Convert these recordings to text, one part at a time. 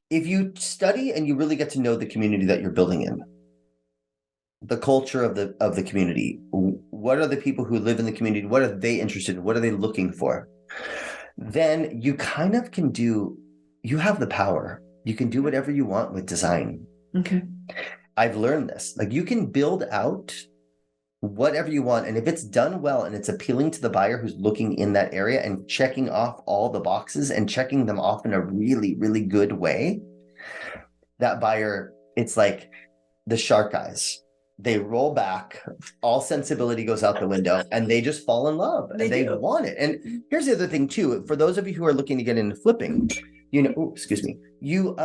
if you study and you really get to know the community that you're building in, the culture of the community, what are the people who live in the community, what are they interested in, what are they looking for, then you kind of you have the power. You can do whatever you want with design. Okay. I've learned this. Like, you can build out whatever you want, and if it's done well and it's appealing to the buyer who's looking in that area and checking off all the boxes and checking them off in a really, really good way, that buyer, it's like the shark eyes. They roll back, all sensibility goes out the window, and they just fall in love. They want it. And here's the other thing too, for those of you who are looking to get into flipping, you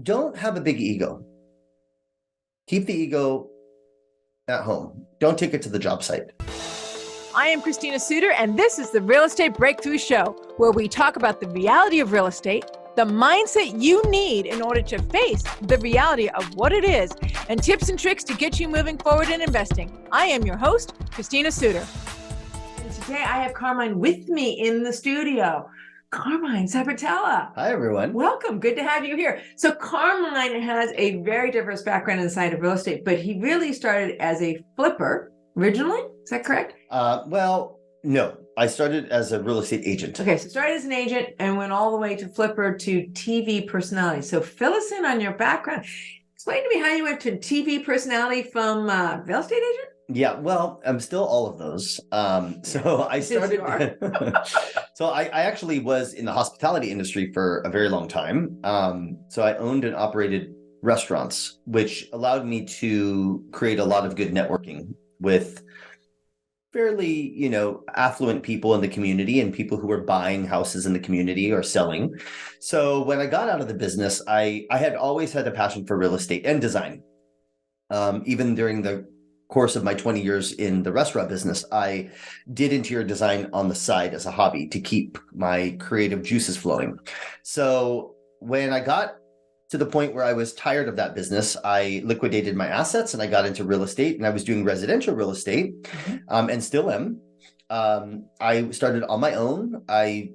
don't have a big ego. Keep the ego at home. Don't take it to the job site. I am Christina Suter, and this is the Real Estate Breakthrough Show, where we talk about the reality of real estate, the mindset you need in order to face the reality of what it is, and tips and tricks to get you moving forward in investing. I am your host, Christina Suter. And today I have Carmine with me in the studio. Carmine Sabatella. Hi, everyone. Welcome. Good to have you here. So Carmine has a very diverse background in the side of real estate, but he really started as a flipper originally. Is that correct? Well, no. I started as a real estate agent. Okay, so started as an agent and went all the way to flipper to TV personality. So fill us in on your background. Explain to me how you went to TV personality from real estate agent? Yeah, well, I'm still all of those. So I started. So I actually was in the hospitality industry for a very long time. So I owned and operated restaurants, which allowed me to create a lot of good networking with fairly, affluent people in the community and people who were buying houses in the community or selling. So when I got out of the business, I had always had a passion for real estate and design. Even during the course of my 20 years in the restaurant business, I did interior design on the side as a hobby to keep my creative juices flowing. So when I got to the point where I was tired of that business, I liquidated my assets and I got into real estate, and I was doing residential real estate, and still am. I started on my own. I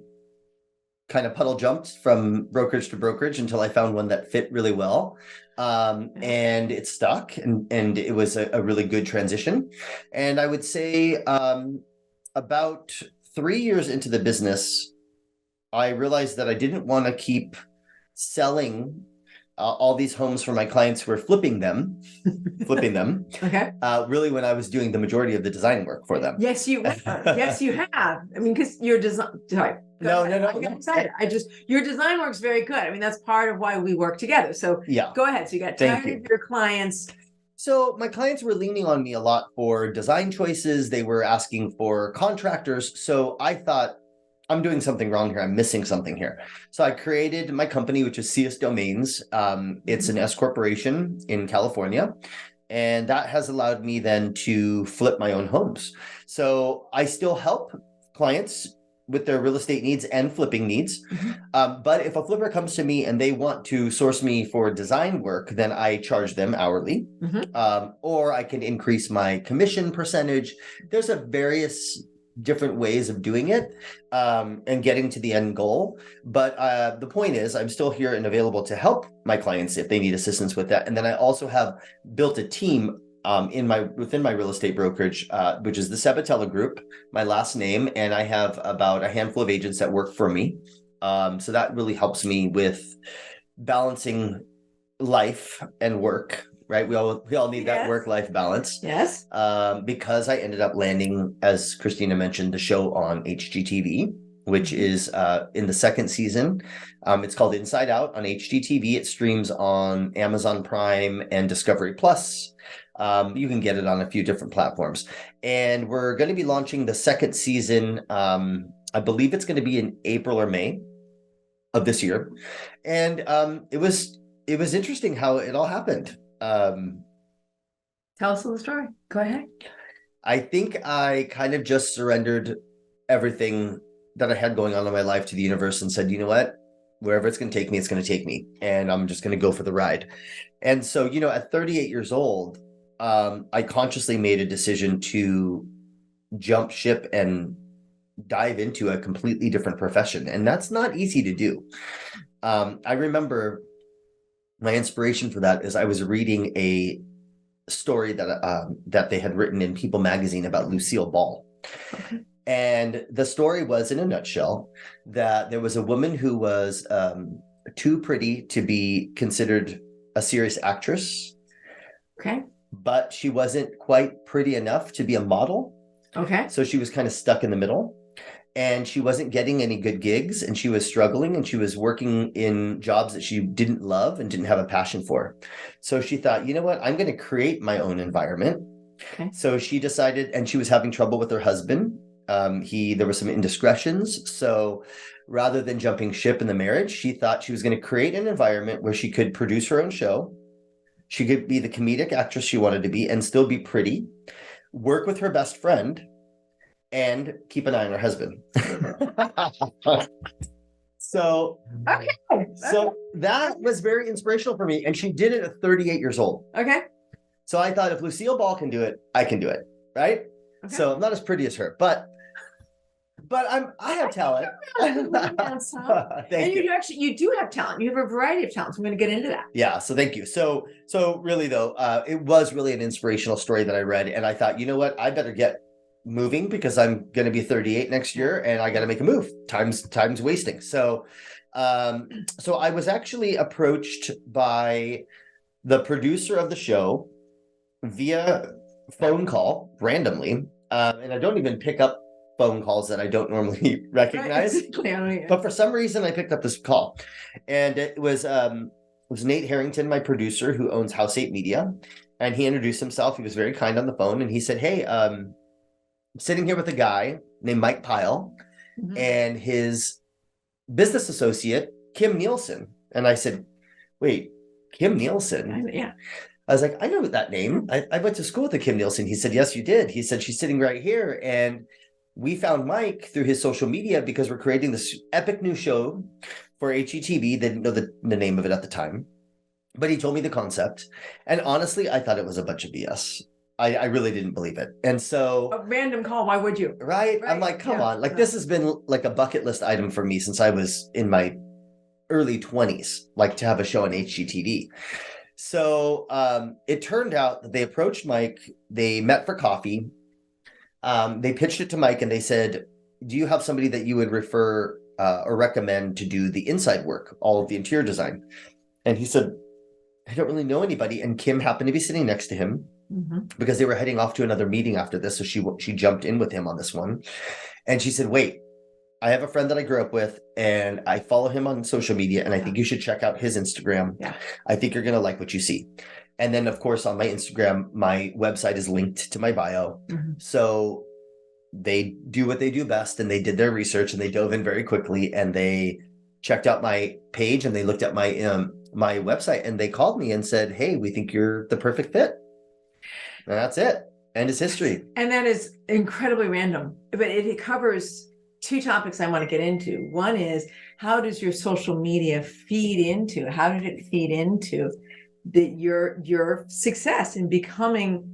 kind of puddle jumped from brokerage to brokerage until I found one that fit really well. And it stuck, and it was a really good transition. And I would say about 3 years into the business, I realized that I didn't want to keep selling all these homes for my clients who were flipping them. Okay. Really, when I was doing the majority of the design work for them. Yes, you were. Yes, you have. I mean, because your design. Sorry. No. I get excited. Your design work's very good. I mean, that's part of why we work together. So yeah, go ahead. So you got tired of your clients. So my clients were leaning on me a lot for design choices. They were asking for contractors. So I thought, I'm doing something wrong here. I'm missing something here. So I created my company, which is CSDomains. It's an S corporation in California. And that has allowed me then to flip my own homes. So I still help clients with their real estate needs and flipping needs. But if a flipper comes to me and they want to source me for design work, then I charge them hourly, or I can increase my commission percentage. There's a various different ways of doing it and getting to the end goal. But the point is, I'm still here and available to help my clients if they need assistance with that. And then I also have built a team within my real estate brokerage, which is the Sabatella Group, my last name, and I have about a handful of agents that work for me. So that really helps me with balancing life and work. Right, we all need that work-life balance. Yes. Because I ended up landing, as Christina mentioned, the show on HGTV, which is in the second season. It's called Inside Out on HGTV. It streams on Amazon Prime and Discovery Plus. You can get it on a few different platforms. And we're going to be launching the second season. I believe it's going to be in April or May of this year. And it was interesting how it all happened. Tell us the story. Go ahead. I think I kind of just surrendered everything that I had going on in my life to the universe and said, you know what, wherever it's going to take me, it's going to take me. And I'm just going to go for the ride. And so, at 38 years old, I consciously made a decision to jump ship and dive into a completely different profession. And that's not easy to do. I remember my inspiration for that is I was reading a story that they had written in People magazine about Lucille Ball. Okay. And the story was, in a nutshell, that there was a woman who was too pretty to be considered a serious actress. Okay. But she wasn't quite pretty enough to be a model. Okay. So she was kind of stuck in the middle. And she wasn't getting any good gigs, and she was struggling, and she was working in jobs that she didn't love and didn't have a passion for. So she thought, you know what, I'm going to create my own environment. Okay. So she decided, and she was having trouble with her husband. There were some indiscretions. So rather than jumping ship in the marriage, she thought she was going to create an environment where she could produce her own show. She could be the comedic actress she wanted to be and still be pretty, work with her best friend, and keep an eye on her husband. So that was very inspirational for me. And she did it at 38 years old. Okay. So I thought, if Lucille Ball can do it, I can do it. Right. Okay. So I'm not as pretty as her, but I have talent. Thank you. You do have talent. You have a variety of talents. I'm going to get into that. Yeah. So thank you. So really though, it was really an inspirational story that I read, and I thought, you know what, I better get moving because I'm going to be 38 next year, and I got to make a move. Time's wasting. So I was actually approached by the producer of the show via phone call randomly, and I don't even pick up phone calls that I don't normally recognize. Right. But for some reason, I picked up this call, and it was Nate Harrington, my producer, who owns House 8 Media, and he introduced himself. He was very kind on the phone, and he said, "Hey, I'm sitting here with a guy named Mike Pyle, mm-hmm. and his business associate, Kim Nielsen." And I said, "Wait, Kim Nielsen?" Yeah. I was like, "I know that name. I went to school with the Kim Nielsen." He said, "Yes, you did." He said, "She's sitting right here." And we found Mike through his social media because we're creating this epic new show for HGTV. They didn't know the name of it at the time, but he told me the concept. And honestly, I thought it was a bunch of BS. I really didn't believe it. And so a random call, why would you? Right? I'm like, come on. Like, this has been like a bucket list item for me since I was in my early 20s, like to have a show on HGTV. So it turned out that they approached Mike. They met for coffee. They pitched it to Mike, and they said, "Do you have somebody that you would refer or recommend to do the inside work, all of the interior design?" And he said, "I don't really know anybody." And Kim happened to be sitting next to him, mm-hmm. because they were heading off to another meeting after this. So she jumped in with him on this one. And she said, "Wait, I have a friend that I grew up with, and I follow him on social media, and I think you should check out his Instagram. Yeah. I think you're going to like what you see." And then, of course, on my Instagram, my website is linked to my bio. Mm-hmm. So they do what they do best, and they did their research, and they dove in very quickly, and they checked out my page, and they looked at my my website, and they called me and said, "Hey, we think you're the perfect fit." And that's it. And it's history. And that is incredibly random, but it covers two topics I want to get into. One is, how does your social media feed into? How did it feed into your success in becoming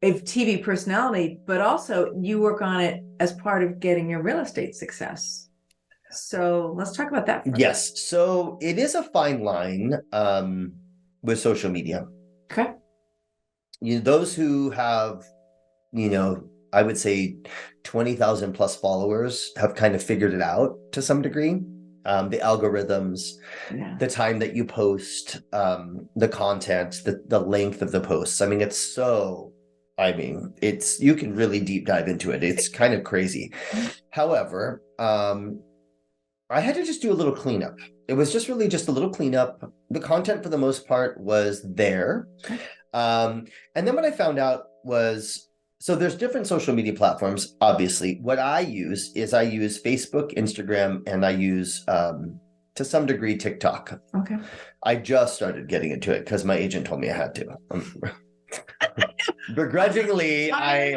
a TV personality? But also, you work on it as part of getting your real estate success. So let's talk about that. Yes. So it is a fine line with social media. Okay. Those who have, I would say 20,000 plus followers have kind of figured it out to some degree. The algorithms, the time that you post, the content, the length of the posts. You can really deep dive into it. It's kind of crazy. However, I had to just do a little cleanup. It was just a little cleanup. The content for the most part was there. And then what I found out was, so there's different social media platforms, obviously. What I use Facebook, Instagram, and I use, to some degree, TikTok. Okay. I just started getting into it because my agent told me I had to. Begrudgingly, Okay.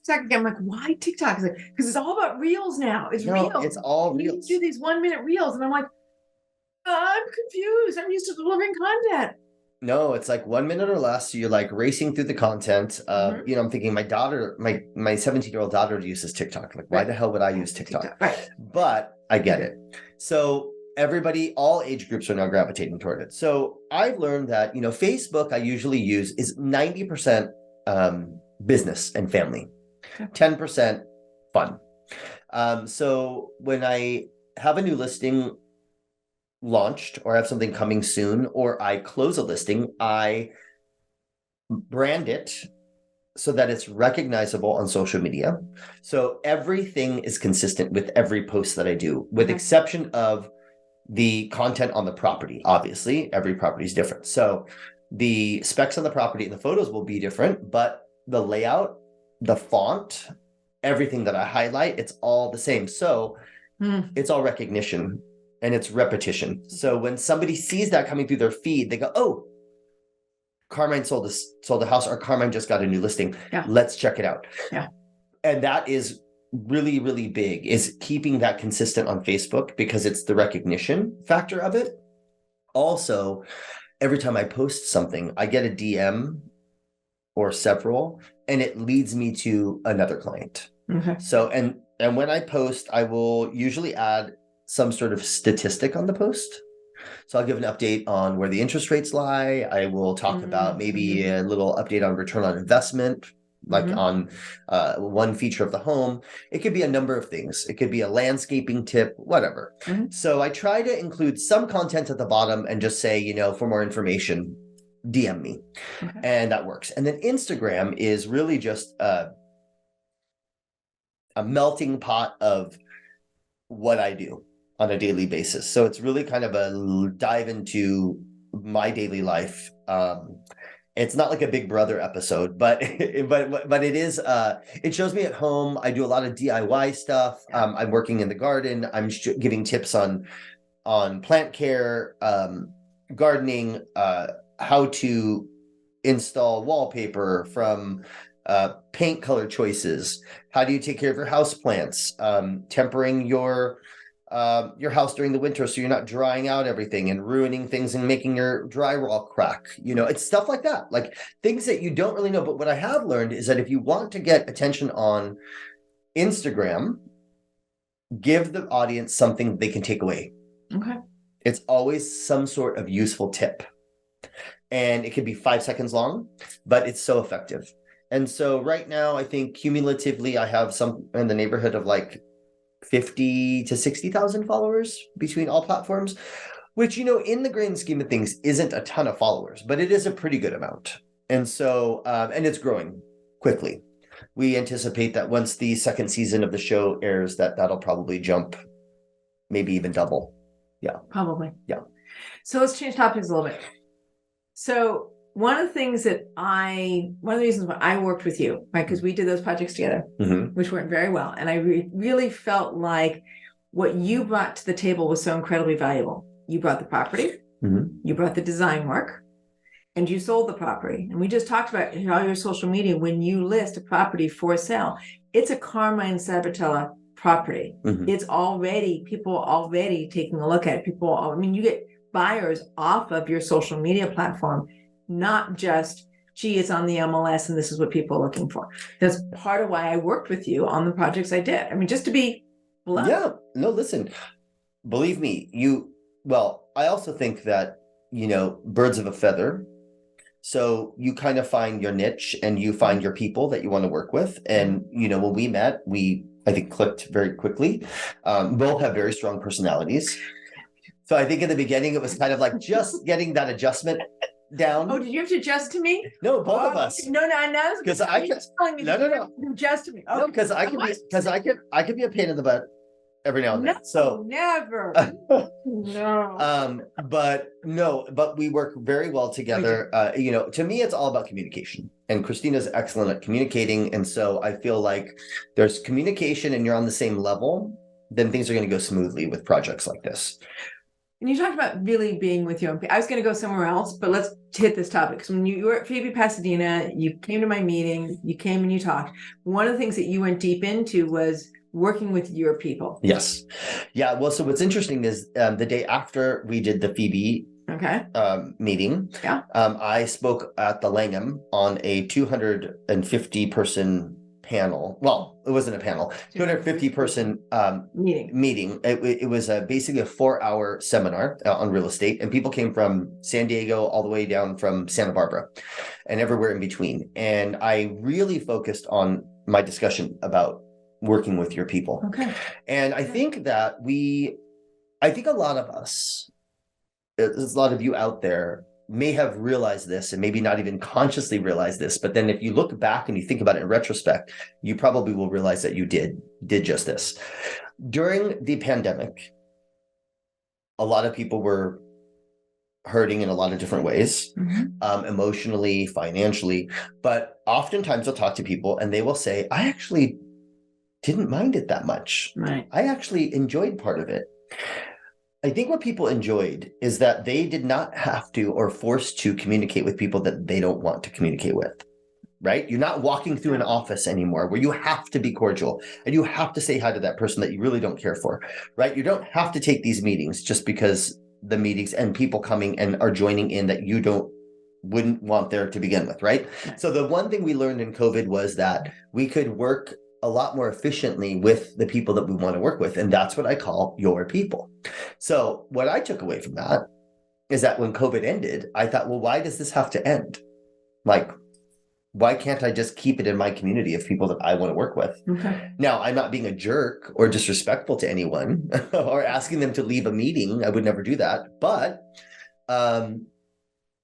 I'm like, why TikTok? Because it's all about reels now. It's reels. It's all reels. You do these 1 minute reels, and I'm like, I'm confused. I'm used to delivering content. No, it's like 1 minute or less. So you're like racing through the content. Mm-hmm. I'm thinking my daughter, my 17-year-old daughter uses TikTok. Like, why the hell would I use TikTok? Right. But I get it. So everybody, all age groups are now gravitating toward it. So I've learned that, Facebook I usually use is 90% business and family, 10% fun. So when I have a new listing launched or have something coming soon, or I close a listing, I brand it so that it's recognizable on social media. So everything is consistent with every post that I do, with exception of the content on the property. Obviously, every property is different. So the specs on the property and the photos will be different, but the layout, the font, everything that I highlight, it's all the same. So it's all recognition and it's repetition. So when somebody sees that coming through their feed, they go, oh, Carmine sold a house, or Carmine just got a new listing. Yeah. Let's check it out. Yeah. And that is really, really big, is keeping that consistent on Facebook, because it's the recognition factor of it. Also, every time I post something, I get a DM or several, and it leads me to another client. Okay. So, and when I post, I will usually add some sort of statistic on the post. So I'll give an update on where the interest rates lie. I will talk about maybe a little update on return on investment, like on one feature of the home. It could be a number of things. It could be a landscaping tip, whatever. So I try to include some content at the bottom and just say, for more information, DM me. And that works. And then Instagram is really just a melting pot of what I do on a daily basis. So it's really kind of a dive into my daily life. It's not like a Big Brother episode, but it is. It shows me at home. I do a lot of DIY stuff. I'm working in the garden. I'm giving tips on plant care, gardening, how to install wallpaper from paint color choices. How do you take care of your house plants? Tempering your house during the winter so you're not drying out everything and ruining things and making your drywall crack. It's stuff like that, like things that you don't really know. But what I have learned is that if you want to get attention on Instagram, give the audience something they can take away. It's always some sort of useful tip, and it could be 5 seconds long, but it's so effective. And so right now, I think cumulatively I have some in the neighborhood of like 50 to 60,000 followers between all platforms, which, in the grand scheme of things isn't a ton of followers, but it is a pretty good amount. And so, and it's growing quickly. We anticipate that once the second season of the show airs, that'll probably jump, maybe even double. Yeah. Probably. Yeah. So let's change topics a little bit. So one of the reasons why I worked with you, right, because we did those projects together, which went very well. And I really felt like what you brought to the table was so incredibly valuable. You brought the property, you brought the design work, and you sold the property. And we just talked about all your social media. When you list a property for sale, it's a Carmine Sabatella property. It's people already taking a look at it. You get buyers off of your social media platform, not just, gee, it's on the MLS and this is what people are looking for. That's part of why I worked with you on the projects I did. Just to be blunt. Yeah, no, listen, believe me, I also think that, birds of a feather. So you kind of find your niche and you find your people that you want to work with. And, when we met, I think clicked very quickly. Both have very strong personalities. So I think in the beginning, it was kind of like just getting that adjustment down. Oh, did you have to adjust to me? No, both of us. No, because I can. No. Adjust to me. Okay. No, because I could be a pain in the butt every now and then. So never. No. But we work very well together. To me, it's all about communication, and Christina's excellent at communicating. And so I feel like there's communication, and you're on the same level, then things are going to go smoothly with projects like this. And you talked about really being with you. I was going to go somewhere else, but let's hit this topic. Because when you were at FIBI Pasadena, you came to my meeting, you came and you talked. One of the things that you went deep into was working with your people. Yes. Yeah. Well, so what's interesting is the day after we did the FIBI meeting, I spoke at the Langham on a 250 person panel. Well, it wasn't a panel, 250 person meeting. It was basically a 4-hour seminar on real estate, and people came from San Diego all the way down from Santa Barbara and everywhere in between. And I really focused on my discussion about working with your people. Okay. And I think that I think a lot of us, there's a lot of you out there may have realized this and maybe not even consciously realize this, but then if you look back and you think about it in retrospect, you probably will realize that you did just this. During the pandemic, a lot of people were hurting in a lot of different ways, emotionally, financially, but oftentimes I'll talk to people and they will say, I actually didn't mind it that much. Right. I actually enjoyed part of it. I think what people enjoyed is that they did not have to or forced to communicate with people that they don't want to communicate with, right? You're not walking through an office anymore where you have to be cordial and you have to say hi to that person that you really don't care for, right? You don't have to take these meetings just because the meetings and people coming and are joining in that you wouldn't want there to begin with, right? So the one thing we learned in COVID was that we could work a lot more efficiently with the people that we want to work with. And that's what I call your people. So what I took away from that is that when COVID ended, I thought, well, why does this have to end? Like, why can't I just keep it in my community of people that I want to work with? Okay. Now, I'm not being a jerk or disrespectful to anyone or asking them to leave a meeting. I would never do that. But I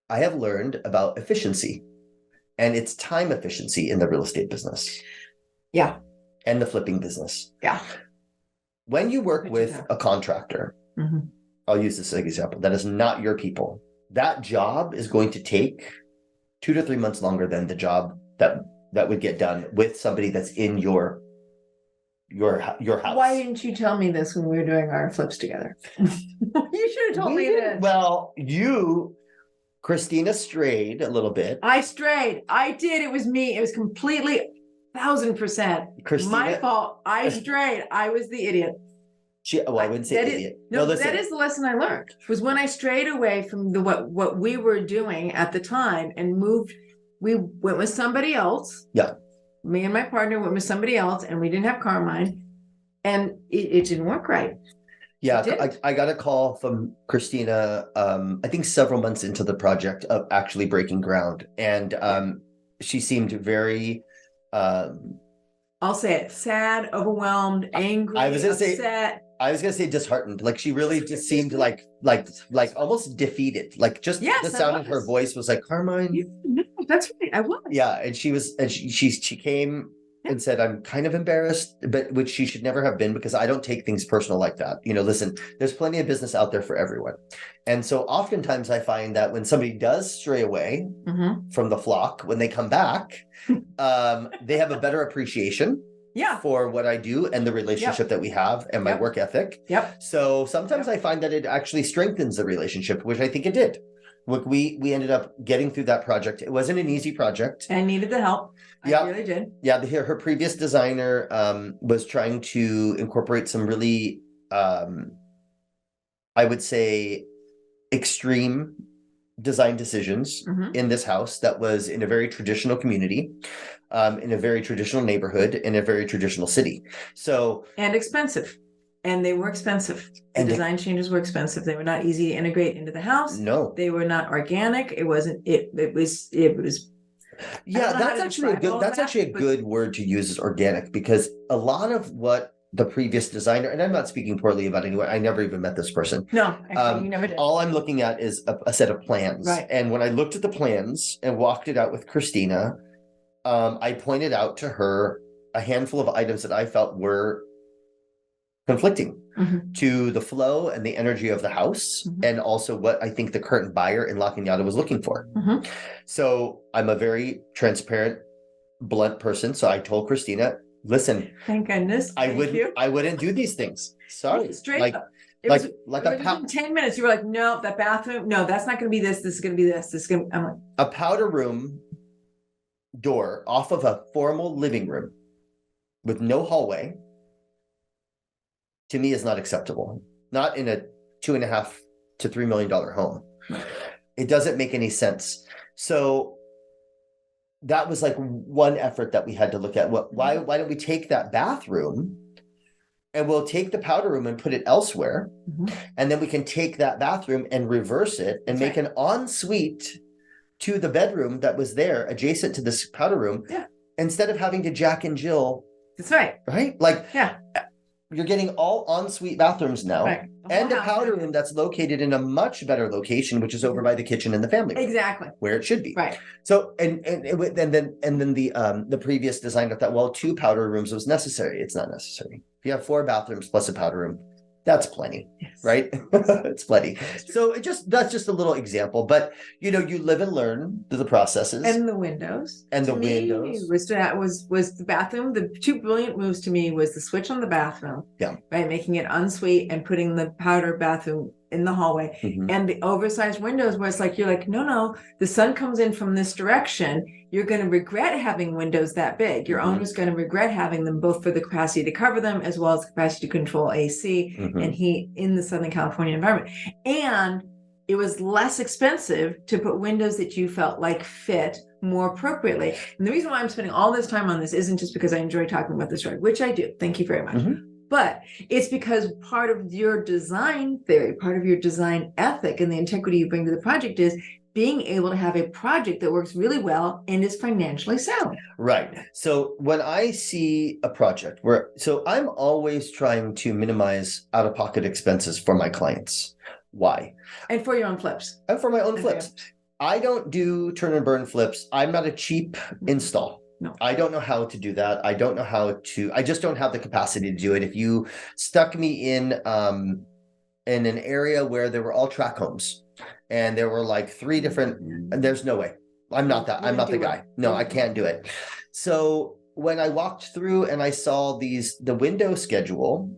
have learned about efficiency, and it's time efficiency in the real estate business. Yeah. And the flipping business. Yeah. When you work with a contractor, I'll use this as an example, that is not your people. That job is going to take 2 to 3 months longer than the job that would get done with somebody that's in your house. Why didn't you tell me this when we were doing our flips together? You should have told me this. Well, Christina strayed a little bit. I strayed. I did. It was me. It was completely 1,000% Christina, my fault. I strayed. I was the idiot. I wouldn't say idiot. That is the lesson I learned. Was when I strayed away from what we were doing at the time and moved. We went with somebody else. Yeah. Me and my partner went with somebody else, and we didn't have Carmine, and it didn't work right. Yeah, I got a call from Christina, I think several months into the project of actually breaking ground. And she seemed very... I'll say it, sad, overwhelmed, angry, upset. I was gonna say disheartened. Like she really just seemed like almost defeated. Like just the sound of her voice was like, Carmine. No, that's right. I was. Yeah, and she came and said, I'm kind of embarrassed, but which she should never have been, because I don't take things personal like that. Listen, there's plenty of business out there for everyone. And so oftentimes I find that when somebody does stray away from the flock, when they come back, they have a better appreciation for what I do and the relationship that we have and my work ethic. So sometimes I find that it actually strengthens the relationship, which I think it did. Look, we ended up getting through that project. It wasn't an easy project. I needed the help. I really did. Yeah, her previous designer was trying to incorporate some really, I would say, extreme design decisions in this house that was in a very traditional community, in a very traditional neighborhood, in a very traditional city. And expensive. And they were expensive. The design changes were expensive. They were not easy to integrate into the house. No, they were not organic. It wasn't. It was. Yeah, that's actually a good word to use, is organic, because a lot of what the previous designer, and I'm not speaking poorly about anyone. I never even met this person. No, actually, you never did. All I'm looking at is a set of plans. Right. And when I looked at the plans and walked it out with Christina, I pointed out to her a handful of items that I felt were conflicting to the flow and the energy of the house, and also what I think the current buyer in La Cañada was looking for. So I'm a very transparent, blunt person. So I told Christina, listen, thank goodness. I wouldn't do these things. Sorry. Straight up. Within 10 minutes, you were like, no, that bathroom, no, that's not going to be this. This is going to be this. This is going to, I'm like, a powder room door off of a formal living room with no hallway, to me, is not acceptable. Not in a $2.5 to $3 million home. It doesn't make any sense. So that was like one effort that we had to look at. Why don't we take that bathroom and we'll take the powder room and put it elsewhere. And then we can take that bathroom and reverse it and make an ensuite to the bedroom that was there adjacent to this powder room. Instead of having to Jack and Jill. That's right. Right? Like, you're getting all ensuite bathrooms now, and a powder room that's located in a much better location, which is over by the kitchen and the family room. Exactly. Where it should be. Right. So, and then the previous designer thought, well, 2 powder rooms was necessary. It's not necessary. If you have 4 bathrooms plus a powder room, that's plenty, right? It's plenty. So that's just a little example, but you live and learn through the processes and the windows windows was the bathroom. The 2 brilliant moves to me was the switch on the bathroom, right, making it ensuite and putting the powder bathroom in the hallway, and the oversized windows where it's like you're like, no, the sun comes in from this direction. You're going to regret having windows that big. Your owner's going to regret having them, both for the capacity to cover them as well as the capacity to control AC and heat in the Southern California environment. And it was less expensive to put windows that you felt like fit more appropriately. And the reason why I'm spending all this time on this isn't just because I enjoy talking about this story, which I do. Thank you very much. But it's because part of your design theory, part of your design ethic and the integrity you bring to the project is being able to have a project that works really well and is financially sound. Right. So when I see a project so I'm always trying to minimize out-of-pocket expenses for my clients. Why? And for your own flips. And for my own flips. I don't do turn and burn flips. I'm not a cheap install. No. I don't know how to do that. I just don't have the capacity to do it. If you stuck me in an area where there were all tract homes and there were like 3 different, there's no way. I'm not the guy. No, I can't do it. So when I walked through and I saw the window schedule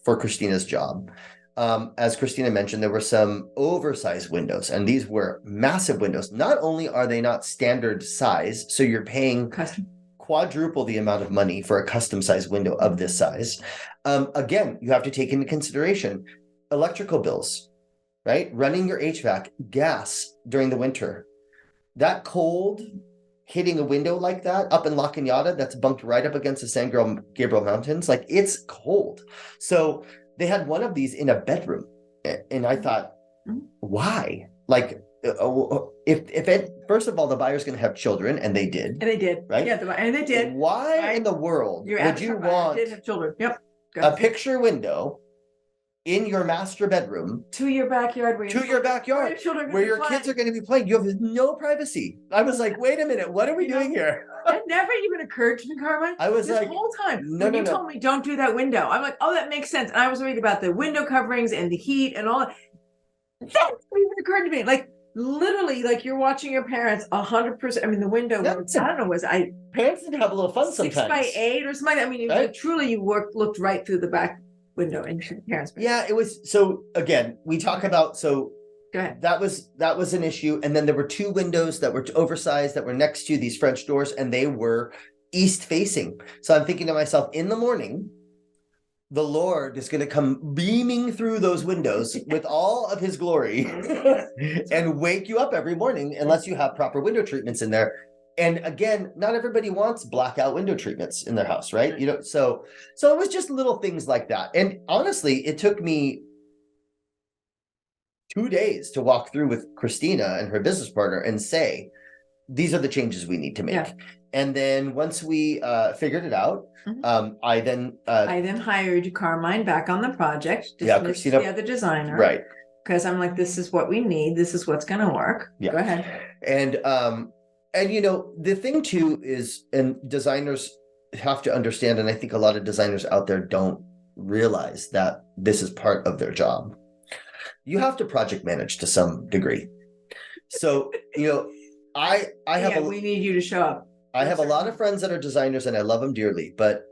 for Christina's job, as Christina mentioned, there were some oversized windows, and these were massive windows. Not only are they not standard size, so you're paying quadruple the amount of money for a custom size window of this size. Again, you have to take into consideration electrical bills, right? Running your HVAC, gas during the winter. That cold hitting a window like that up in La Cañada that's bunked right up against the San Gabriel Mountains, like it's cold. So they had one of these in a bedroom, and I thought, why? Like, first of all, the buyer's going to have children, and they did. And they did, right? Yeah, and they did. Why in the world would you want did have children? Yep. A picture window in your master bedroom to your backyard, where your kids are going to be playing? You have no privacy. I was like, wait a minute, what are we doing here? That never even occurred to me, Carmine. I was this like, whole time when you told me don't do that window, I'm like, oh, that makes sense. And I was worried about the window coverings and the heat and all that. That even occurred to me. Like literally, like you're watching your parents 100%. I mean, the window. Was, I don't know. Parents need to have a little fun sometimes. 6x8 or something. I mean, right? Truly, you looked right through the back window into the parents' bedroom. Yeah, it was. So again, we talk about Go ahead. That was an issue. And then there were 2 windows that were oversized that were next to these French doors, and they were east facing. So I'm thinking to myself, in the morning, the Lord is going to come beaming through those windows with all of his glory and wake you up every morning unless you have proper window treatments in there. And again, not everybody wants blackout window treatments in their house, right? So it was just little things like that. And honestly, it took me 2 days to walk through with Christina and her business partner and say, these are the changes we need to make. Yeah. And then once we figured it out, I then hired Carmine back on the project. Christina, the other designer, right? Because I'm like, this is what we need. This is what's going to work. Yeah. Go ahead. And the thing too is, and designers have to understand, and I think a lot of designers out there don't realize that this is part of their job. You have to project manage to some degree. So, I have we need you to show up. I have a lot of friends that are designers, and I love them dearly, but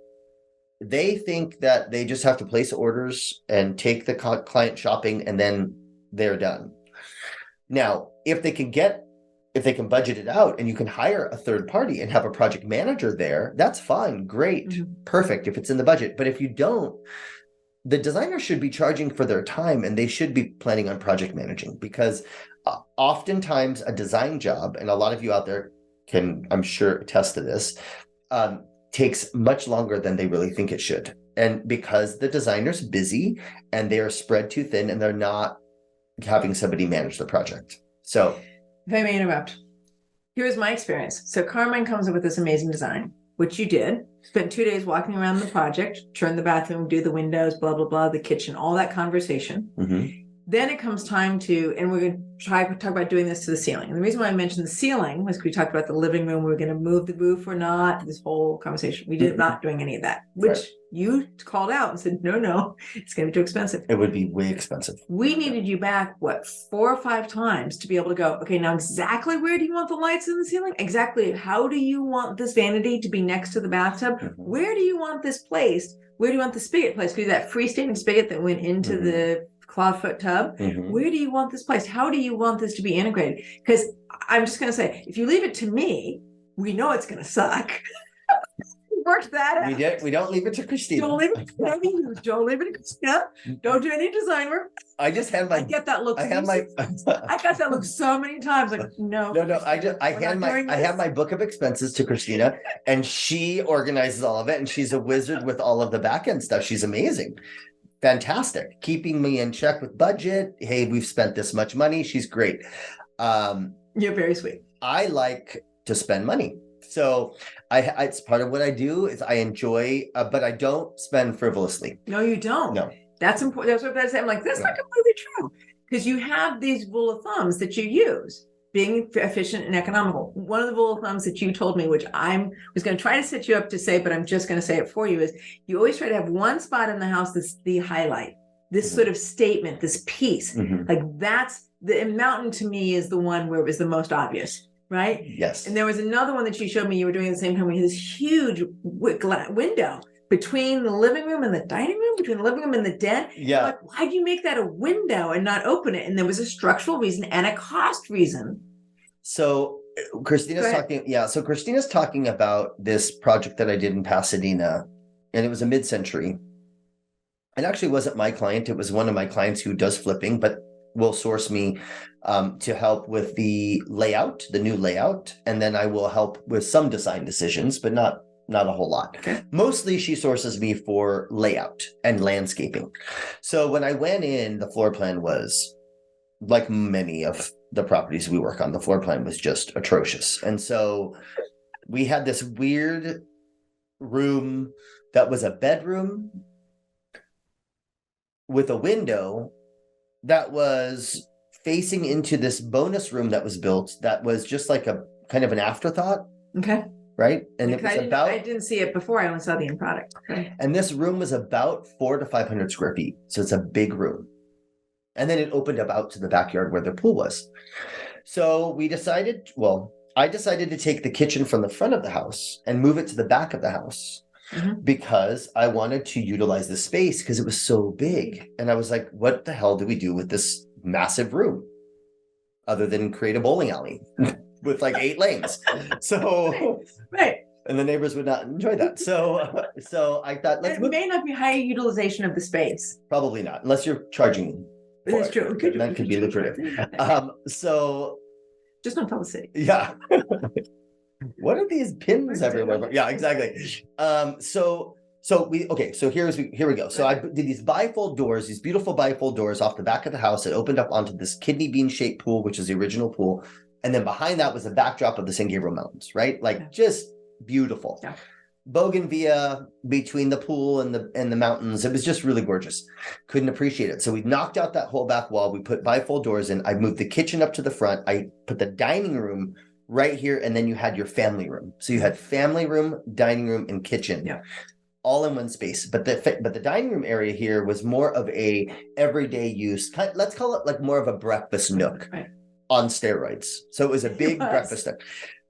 they think that they just have to place orders and take the client shopping and then they're done. Now, if they can budget it out and you can hire a third party and have a project manager there, that's fine, great, perfect if it's in the budget. But if you don't, the designer should be charging for their time, and they should be planning on project managing, because oftentimes a design job, and a lot of you out there can, I'm sure, attest to this, takes much longer than they really think it should. And because the designer's busy and they are spread too thin and they're not having somebody manage the project. So if I may interrupt, here's my experience. So Carmine comes up with this amazing design, which you did. Spent 2 days walking around the project, turn the bathroom, do the windows, blah, blah, blah, the kitchen, all that conversation. mm-hmm. Then it comes time to, and we're going to talk about doing this to the ceiling. And the reason why I mentioned the ceiling was we talked about the living room. We were going to move the roof or not, this whole conversation. We did not doing any of that, which you called out and said, no, it's going to be too expensive. It would be way expensive. We needed you back, 4 or 5 times to be able to go, okay, now exactly where do you want the lights in the ceiling? Exactly. How do you want this vanity to be next to the bathtub? Mm-hmm. Where do you want this placed? Where do you want the spigot placed? Because that freestanding spigot that went into the clawfoot tub, where do you want this placed? How do you want this to be integrated? Because I'm just going to say, if you leave it to me, we know it's going to suck. Worked that out. We don't leave it to Christina. Don't leave it to me. Don't leave it to Christina. Don't do any design work. I just had my. I get that look. I got that look so many times. Like no. I have my book of expenses to Christina, and she organizes all of it, and she's a wizard with all of the back end stuff. She's amazing. Fantastic, keeping me in check with budget. Hey, we've spent this much money. She's great. You're very sweet. I like to spend money, so it's part of what I do. Is I enjoy, but I don't spend frivolously. No, you don't. No, that's important. That's what I say. I'm like, that's not completely true, because you have these rule of thumbs that you use. Being efficient and economical. One of the rule of thumbs that you told me, which I was going to try to set you up to say, but I'm just going to say it for you, is you always try to have one spot in the house that's the highlight, this sort of statement, this piece. Like that's the mountain to me is the one where it was the most obvious, right? Yes. And there was another one that you showed me you were doing at the same time. We had this huge window between the living room and the dining room, between the living room and the den. Yeah. Like, why'd you make that a window and not open it? And there was a structural reason and a cost reason. So Christina's talking. Yeah. So Christina's talking about this project that I did in Pasadena, and it was a mid-century. It actually wasn't my client. It was one of my clients who does flipping, but will source me to help with the layout, the new layout. And then I will help with some design decisions, but not a whole lot. Okay. Mostly she sources me for layout and landscaping. So when I went in, the floor plan was, like many of the properties we work on, the floor plan was just atrocious. And so we had this weird room that was a bedroom with a window that was facing into this bonus room that was built that was just like a kind of an afterthought. Okay. Right. And it was I didn't see it before. I only saw the end product. Okay. And this room was about 400 to 500 square feet. So it's a big room. And then it opened up out to the backyard where the pool was. So I decided to take the kitchen from the front of the house and move it to the back of the house because I wanted to utilize the space because it was so big. And I was like, what the hell do we do with this massive room other than create a bowling alley? With like 8 lanes. So right. And the neighbors would not enjoy that. So I thought it may not be high utilization of the space. Probably not, unless you're charging. It's true. That could be lucrative. So just don't tell the city. Yeah. What are these pins everywhere? Yeah, exactly. So here we go. So I did these bifold doors, these beautiful bifold doors off the back of the house. It opened up onto this kidney bean shaped pool, which is the original pool. And then behind that was a backdrop of the San Gabriel Mountains, right? Like just beautiful. Yeah. Bougainvillea between the pool and the mountains. It was just really gorgeous. Couldn't appreciate it. So we knocked out that whole back wall. We put bifold doors in. I moved the kitchen up to the front. I put the dining room right here. And then you had your family room. So you had family room, dining room, and kitchen. Yeah. All in one space. But the dining room area here was more of a everyday use. Let's call it like more of a breakfast nook. Right. On steroids. So it was a big breakfast nook.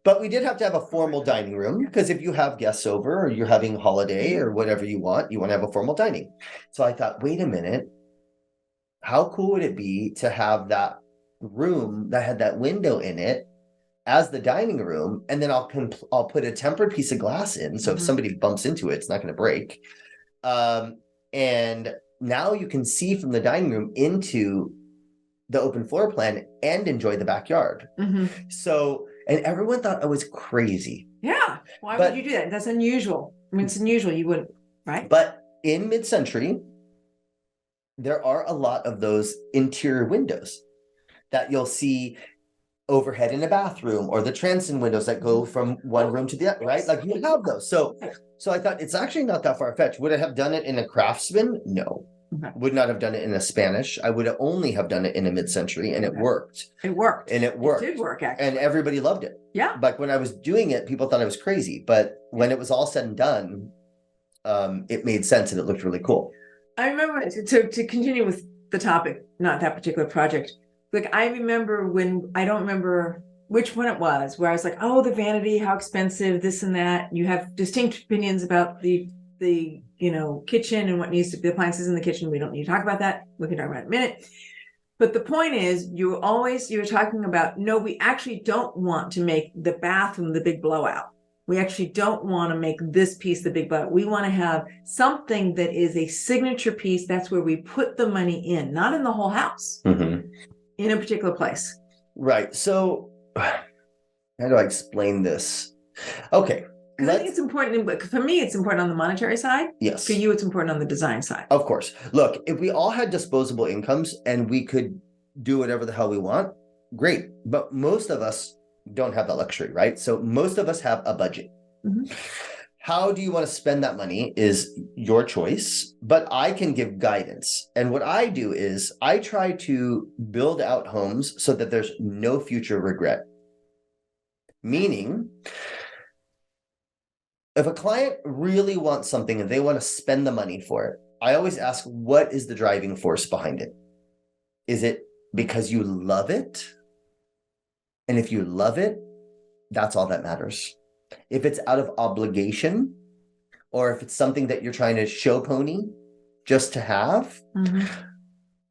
But we did have to have a formal dining room because if you have guests over or you're having a holiday or whatever you want to have a formal dining. So I thought, wait a minute, how cool would it be to have that room that had that window in it as the dining room, and then I'll put a tempered piece of glass in, so if somebody bumps into it, it's not going to break. And now you can see from the dining room into the open floor plan and enjoy the backyard. So And everyone thought I was crazy. Yeah. Why would you do that? That's unusual. I mean, it's unusual. You wouldn't, right? But in mid-century, there are a lot of those interior windows that you'll see overhead in a bathroom, or the transom windows that go from one room to the other, right? Like you have those. So I thought it's actually not that far-fetched. Would I have done it in a Craftsman? No. Okay. Would not have done it in a Spanish. I would have only have done it in a mid-century, and it worked. It worked. And it worked. It did work, actually. And everybody loved it. Yeah. Like when I was doing it, people thought I was crazy. But when it was all said and done, it made sense and it looked really cool. I remember, to continue with the topic, not that particular project, like I remember when, I don't remember which one it was, where I was like, oh, the vanity, how expensive, this and that. You have distinct opinions about the kitchen and what needs to be, the appliances in the kitchen. We don't need to talk about that. We can talk about it in a minute. But the point is, you were talking about, no, we actually don't want to make the bathroom the big blowout. We actually don't want to make this piece the big blowout. We want to have something that is a signature piece. That's where we put the money in, not in the whole house, in a particular place. Right. So how do I explain this? Okay. I think it's important, but for me, it's important on the monetary side. Yes. For you, it's important on the design side. Of course. Look, if we all had disposable incomes and we could do whatever the hell we want, great. But most of us don't have that luxury, right? So most of us have a budget. How do you want to spend that money is your choice, but I can give guidance. And what I do is I try to build out homes so that there's no future regret. Meaning, if a client really wants something and they want to spend the money for it, I always ask, what is the driving force behind it? Is it because you love it? And if you love it, that's all that matters. If it's out of obligation, or if it's something that you're trying to show pony just to have,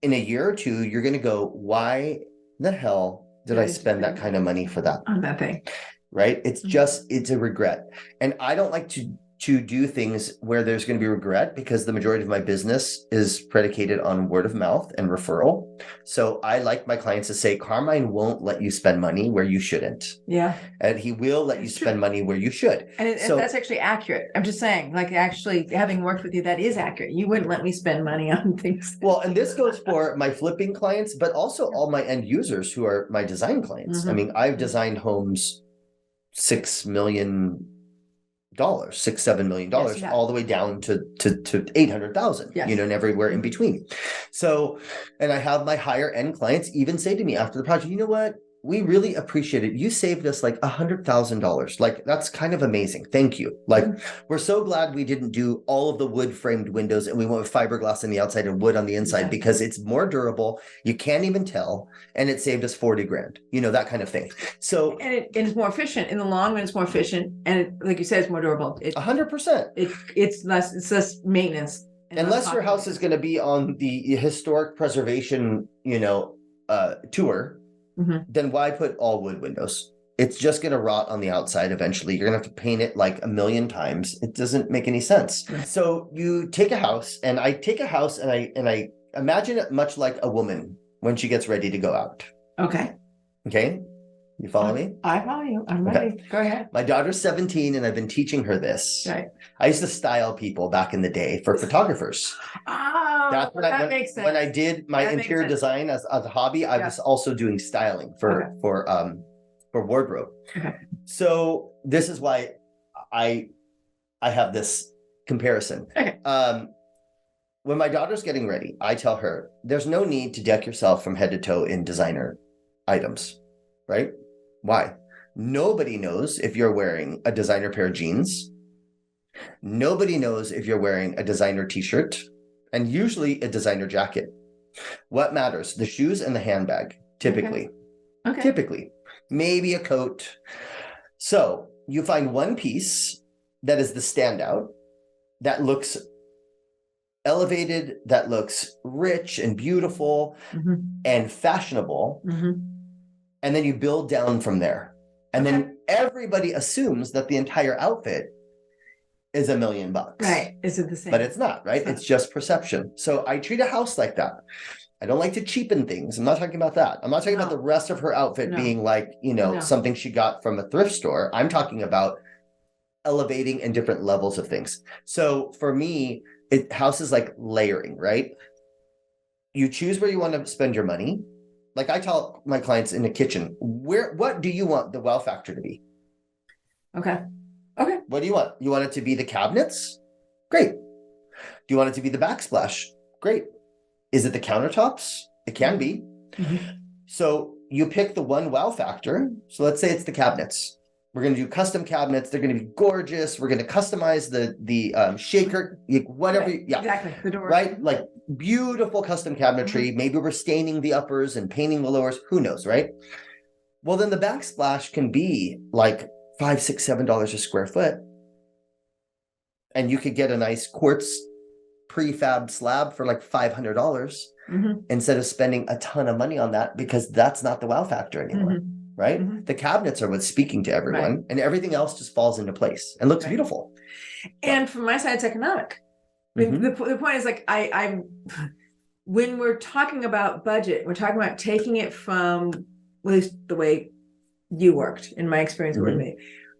in a year or two, you're going to go, why the hell did I spend that kind of money for that? On that thing. Right? It's a regret. And I don't like to do things where there's going to be regret, because the majority of my business is predicated on word of mouth and referral. So I like my clients to say, Carmine won't let you spend money where you shouldn't. Yeah. And he will let you spend money where you should. And that's actually accurate. I'm just saying, like, actually having worked with you, that is accurate. You wouldn't let me spend money on things. Well, and this goes for my flipping clients, but also all my end users who are my design clients. I mean, I've designed homes $6 million, $7 million, yes, all the way down to 800,000, yes, and everywhere in between. So, and I have my higher end clients even say to me after the project, you know what? We really appreciate it. You saved us like $100,000. Like, that's kind of amazing. Thank you. Like, we're so glad we didn't do all of the wood framed windows and we went with fiberglass on the outside and wood on the inside, because it's more durable. You can't even tell. And it saved us 40 grand, that kind of thing. So, and it's more efficient in the long run. It's more efficient. And like you said, it's more durable. 100%. It's less maintenance. Unless your house is going to be on the historic preservation, tour. Then why put all wood windows? It's just going to rot on the outside eventually. You're going to have to paint it like 1,000,000 times. It doesn't make any sense. So you take a house, and I take a house and I imagine it much like a woman when she gets ready to go out. Okay. You follow me? I follow you. I'm ready. Go ahead. My daughter's 17 and I've been teaching her this. Right. I used to style people back in the day for photographers. Oh, that makes sense. When I did my interior design as a hobby, I was also doing styling for wardrobe. Okay. So this is why I have this comparison. Okay. When my daughter's getting ready, I tell her, there's no need to deck yourself from head to toe in designer items, right? Why? Nobody knows if you're wearing a designer pair of jeans. Nobody knows if you're wearing a designer t-shirt, and usually a designer jacket. What matters? The shoes and the handbag, typically. Okay. Typically. Maybe a coat. So you find one piece that is the standout, that looks elevated, that looks rich and beautiful and fashionable. And then you build down from there. And then everybody assumes that the entire outfit is $1 million. Right. Is it the same? But it's not, right? It's just perception. So I treat a house like that. I don't like to cheapen things. I'm not talking about that. I'm not talking about the rest of her outfit being like, something she got from a thrift store. I'm talking about elevating and different levels of things. So for me, house is like layering, right? You choose where you want to spend your money. Like I tell my clients in the kitchen, what do you want the wow factor to be? Okay. What do you want? You want it to be the cabinets? Great. Do you want it to be the backsplash? Great. Is it the countertops? It can be. So you pick the one wow factor. So let's say it's the cabinets. We're going to do custom cabinets. They're going to be gorgeous. We're going to customize the shaker, whatever. Right. Yeah, exactly. The door. Right. Like beautiful custom cabinetry. Maybe we're staining the uppers and painting the lowers. Who knows, right? Well, then the backsplash can be like $5, $6, $7 a square foot. And you could get a nice quartz prefab slab for like $500 instead of spending a ton of money on that, because that's not the wow factor anymore. Right? The cabinets are what's speaking to everyone, and everything else just falls into place and looks beautiful. And from my side, it's economic. The point is, like, when we're talking about budget, we're talking about taking it from, at least the way you worked, in my experience with me.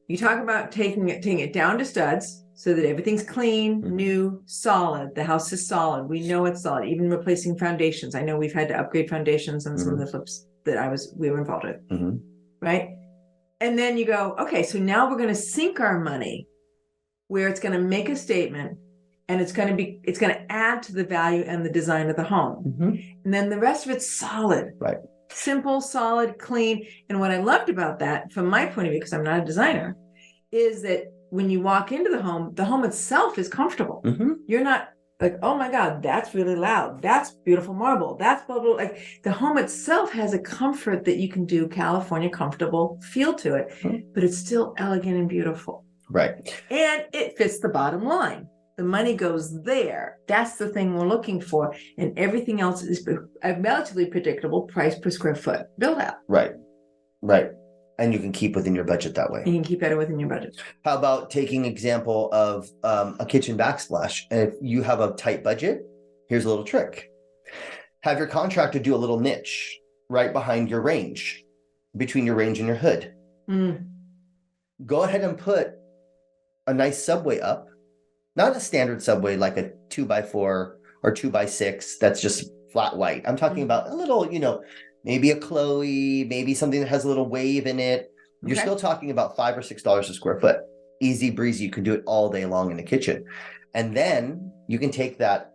You talk about taking it down to studs so that everything's clean, new, solid. The house is solid. We know it's solid. Even replacing foundations. I know we've had to upgrade foundations on some of the flips that we were involved with. Right? And then you go, okay, so now we're going to sink our money where it's going to make a statement, and it's going to add to the value and the design of the home. And then the rest of it's solid. Right. Simple, solid, clean. And what I loved about that, from my point of view, because I'm not a designer, is that when you walk into the home itself is comfortable. You're not like, oh my God, that's really loud. That's beautiful marble. That's blah, blah. Like the home itself has a comfort that you can do California comfortable feel to it, but it's still elegant and beautiful. Right. And it fits the bottom line. The money goes there. That's the thing we're looking for. And everything else is a relatively predictable price per square foot build out. Right. Right. And you can keep within your budget that way. You can keep better within your budget. How about taking example of a kitchen backsplash? And if you have a tight budget, here's a little trick. Have your contractor do a little niche right behind your range, between your range and your hood. Go ahead and put a nice subway up. Not a standard subway like a 2x4 or 2x6 that's just flat white. I'm talking about a little, maybe a Chloe, maybe something that has a little wave in it. You're still talking about $5 or $6 a square foot. Easy breezy. You can do it all day long in the kitchen. And then you can take that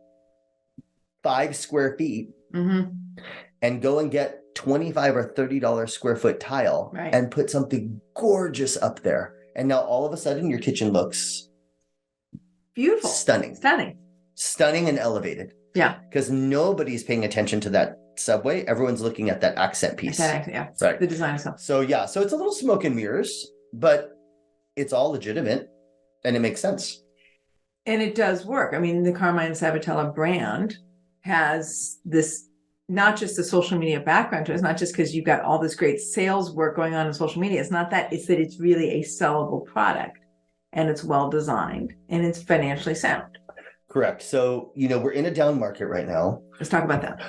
5 square feet and go and get $25 or $30 square foot tile and put something gorgeous up there. And now all of a sudden your kitchen looks beautiful. Stunning and elevated. Yeah. Because nobody's paying attention to that subway. Everyone's looking at that accent piece. Right. The design itself. So so it's a little smoke and mirrors, but it's all legitimate and it makes sense. And it does work. I mean, the Carmine Sabatella brand has this, not just the social media background to it. It's not just because you've got all this great sales work going on in social media. It's not that. It's that it's really a sellable product, and it's well designed, and it's financially sound. Correct. So, we're in a down market right now. Let's talk about that.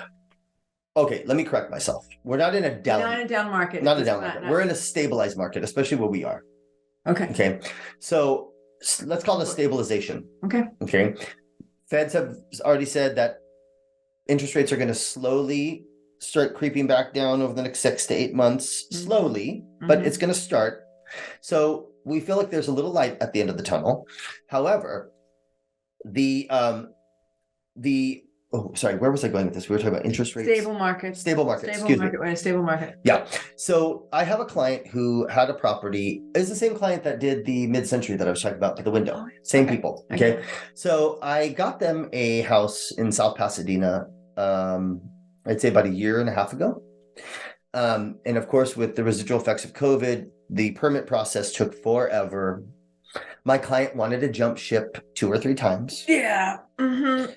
Okay, let me correct myself. We're not in a down market. Not a down market. We're in a stabilized market, especially where we are. Okay. So let's call it a stabilization. Okay. Feds have already said that interest rates are going to slowly start creeping back down over the next 6 to 8 months, slowly, but it's going to start. So we feel like there's a little light at the end of the tunnel. However, where was I going with this? We were talking about interest rates. Stable market. We're in a stable market. Yeah. So I have a client who had a property. It's the same client that did the mid-century that I was talking about with the window. Same people. Okay. So I got them a house in South Pasadena, I'd say about 1.5 years ago. And of course, with the residual effects of COVID, the permit process took forever. My client wanted to jump ship 2 or 3 times. Yeah. And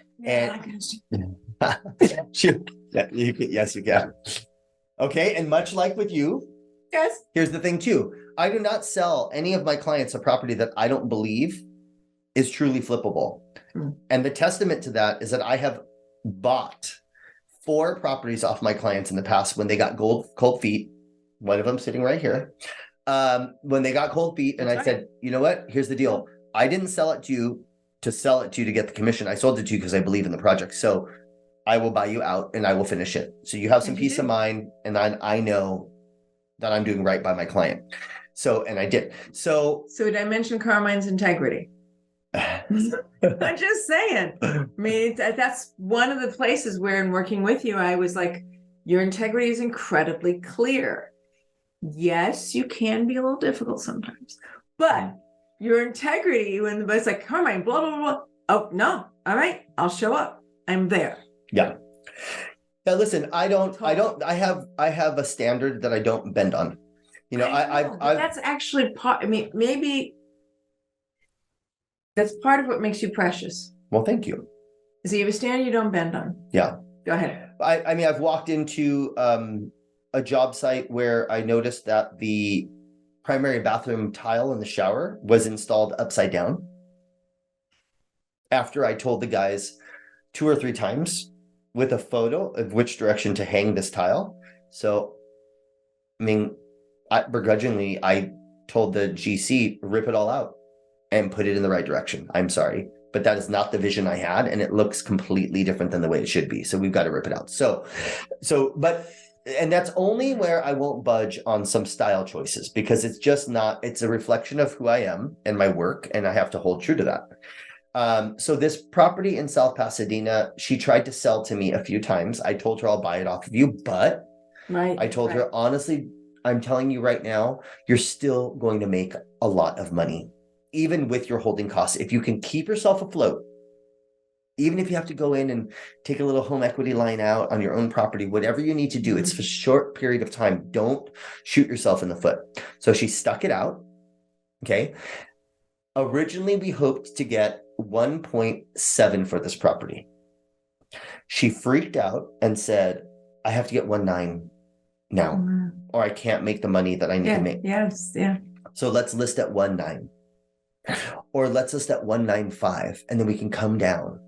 yes, you can. Okay. And much like with you, here's the thing too. I do not sell any of my clients a property that I don't believe is truly flippable. And the testament to that is that I have bought 4 properties off my clients in the past when they got cold feet. One of them sitting right here. When they got cold feet, and I said, you know what? Here's the deal. I didn't sell it to you to get the commission. I sold it to you because I believe in the project. So I will buy you out and I will finish it. So you have some peace of mind, and I know that I'm doing right by my client. So, and I did. So did I mention Carmine's integrity? I'm just saying. I mean, that's one of the places where in working with you, I was like, your integrity is incredibly clear. Yes, you can be a little difficult sometimes, but your integrity, when it's like, Carmine, blah, blah, blah. Oh, no. All right. I'll show up. I'm there. Yeah. Now, listen, I have a standard that I don't bend on. You know, that's actually part, I mean, maybe that's part of what makes you precious. Well, thank you. So you have a standard you don't bend on. Yeah. Go ahead. I mean, I've walked into a job site where I noticed that the primary bathroom tile in the shower was installed upside down. After I told the guys 2 or 3 times with a photo of which direction to hang this tile. So, I mean, begrudgingly, I told the GC, rip it all out and put it in the right direction. I'm sorry, but that is not the vision I had, and it looks completely different than the way it should be. So we've got to rip it out. And that's only where I won't budge on some style choices, because it's just not, it's a reflection of who I am and my work, and I have to hold true to that. So this property in South Pasadena, she tried to sell to me a few times. I told her I'll buy it off of you, but I told her, honestly, I'm telling you right now, you're still going to make a lot of money, even with your holding costs. If you can keep yourself afloat, even if you have to go in and take a little home equity line out on your own property, whatever you need to do, it's for a short period of time. Don't shoot yourself in the foot. So she stuck it out. Okay. Originally, we hoped to get 1.7 for this property. She freaked out and said, I have to get 1.9 now, or I can't make the money that I need to make. Yes. Yeah. So let's list at 1.9, or let's list at 1.95, and then we can come down.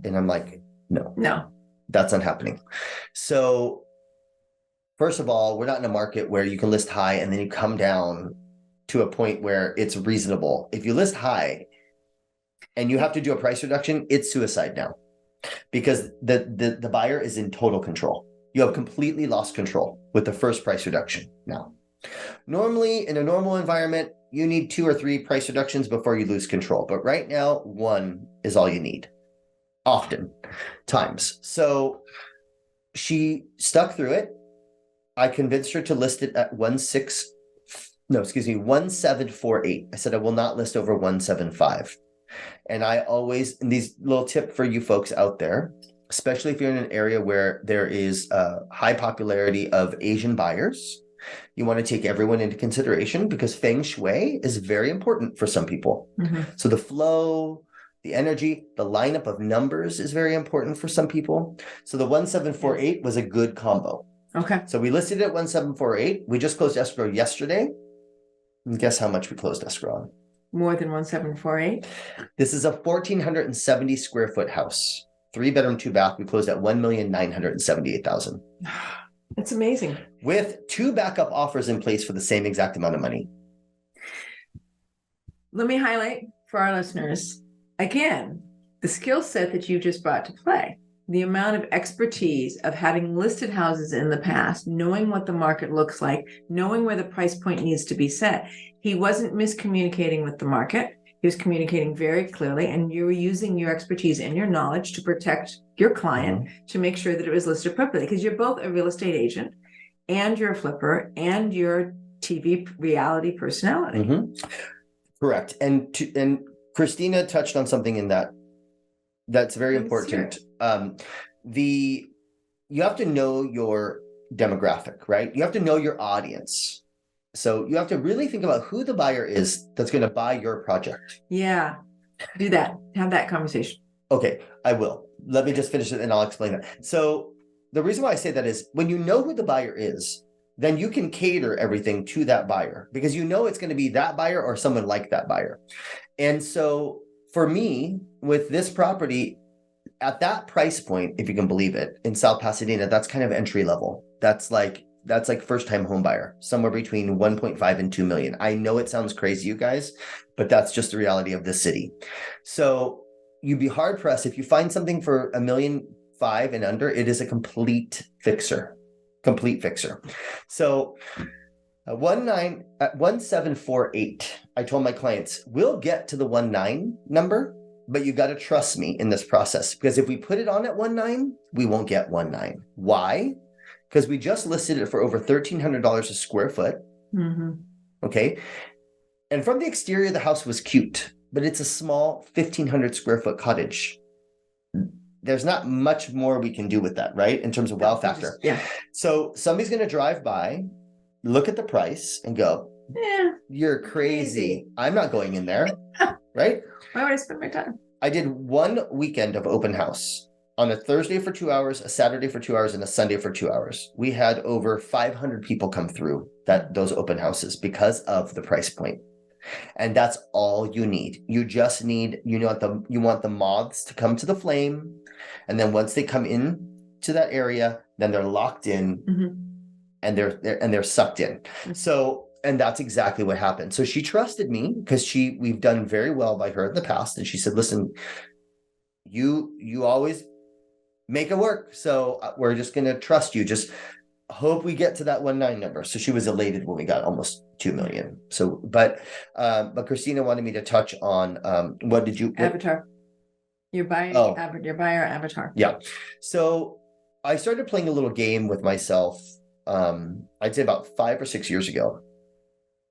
And I'm like, no, that's not happening. So first of all, we're not in a market where you can list high and then you come down to a point where it's reasonable. If you list high and you have to do a price reduction, it's suicide now, because the buyer is in total control. You have completely lost control with the first price reduction now. Normally, in a normal environment, you need 2 or 3 price reductions before you lose control. But right now, 1 is all you need, often times. So she stuck through it. I convinced her to list it at 1748. I said, I will not list over 175. And I always, and these little tip for you folks out there, especially if you're in an area where there is a high popularity of Asian buyers, you want to take everyone into consideration, because feng shui is very important for some people. So the flow, the energy, the lineup of numbers is very important for some people. So the 1748 was a good combo. Okay. So we listed it at 1748. We just closed escrow yesterday. And guess how much we closed escrow on? More than 1748. This is a 1,470 square foot house, 3-bedroom, 2-bath. We closed at $1,978,000. That's amazing. With 2 backup offers in place for the same exact amount of money. Let me highlight for our listeners, again, the skill set that you just brought to play, the amount of expertise of having listed houses in the past, knowing what the market looks like, knowing where the price point needs to be set. He wasn't miscommunicating with the market. He was communicating very clearly, and you were using your expertise and your knowledge to protect your client, to make sure that it was listed appropriately, because you're both a real estate agent and you're a flipper and you're TV reality personality. Correct. And Christina touched on something in that's very important. You have to know your demographic, right? You have to know your audience. So you have to really think about who the buyer is that's going to buy your project. Yeah. Do that. Have that conversation. Okay, I will. Let me just finish it and I'll explain that. So the reason why I say that is, when you know who the buyer is, then you can cater everything to that buyer, because you know it's going to be that buyer or someone like that buyer. And so for me, with this property, at that price point, if you can believe it, in South Pasadena, that's kind of entry level. That's like first time home buyer, somewhere between 1.5 and 2 million. I know it sounds crazy, you guys, but that's just the reality of the city. So you'd be hard pressed if you find something for $1.5 million and under. It is a complete fixer. So at 1748, I told my clients, we'll get to the 19 number, but you got to trust me in this process, because if we put it on at 19, we won't get 19. Why? Because we just listed it for over $1,300 a square foot. Mm-hmm. Okay. And from the exterior, the house was cute, but it's a small 1,500 square foot cottage. There's not much more we can do with that, right? In terms of wow factor. Yeah. So somebody's going to drive by, look at the price and go, you're crazy. I'm not going in there. Right? Why would I spend my time? I did one weekend of open house on a Thursday for 2 hours, a Saturday for 2 hours, and a Sunday for 2 hours. We had over 500 people come through those open houses because of the price point. And that's all you need. You just need, you want the moths to come to the flame. And then once they come in to that area, then they're locked in. Mm-hmm. And they're sucked in. So, and that's exactly what happened. So she trusted me because we've done very well by her in the past. And she said, listen, you always make it work. So we're just going to trust you. Just hope we get to that 19 number. So she was elated when we got almost 2 million. So, but Christina wanted me to touch on, Avatar. Your buyer avatar. Yeah. So I started playing a little game with myself. I'd say about 5 or 6 years ago,